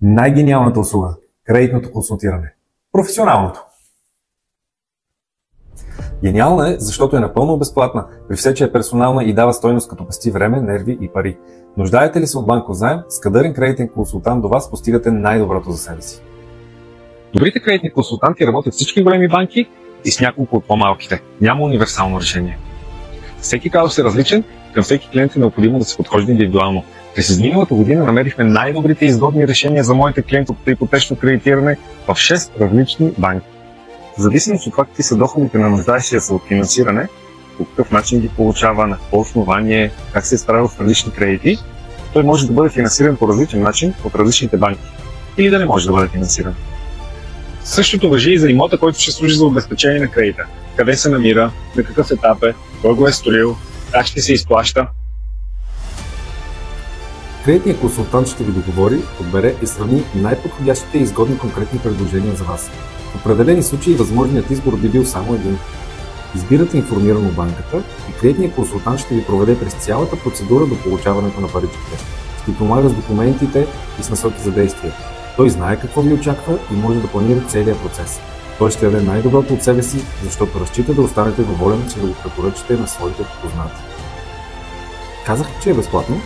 Най-гениалната услуга – кредитното консултиране. Професионалното. Гениална е, защото е напълно безплатна, при все, че е персонална и дава стойност като пести време, нерви и пари. Нуждаете ли се от банков заем? С кадърен кредитен консултант до вас постигате най-доброто за себе си. Добрите кредитни консултанти работят всички големи банки и с няколко от по-малките. Няма универсално решение. Всеки казус е различен, към всеки клиент е необходимо да се подхожда индивидуално. През изминалата година намерихме най-добрите и изгодни решения за моите клиенти от ипотечно кредитиране в 6 различни банки. В зависимост от това какви са доходите на нуждаещия се от финансиране, по какъв начин ги получава, на какво основание, как се е справил с различни кредити, той може да бъде финансиран по различен начин от различните банки. Или да не може да бъде финансиран. Същото важи и за имота, който ще служи за обезпечение на кредита. Къде се намира, на какъв етап е, кой го е строил, как ще се изплаща. Кредитният консултант ще ви договори, подбере и сравни най-подходящите и изгодни конкретни предложения за вас. В определени случаи възможният избор би бил само един. Избирате информирано банката и кредитният консултант ще ви проведе през цялата процедура до получаването на паричките. Ще ви помага с документите и с насоки за действие. Той знае какво ви очаква и може да планира целият процес. Той ще даде най-доброто от себе си, защото разчита да останете доволен, че да го препоръчате на своите познати. Казах, че е безплатно.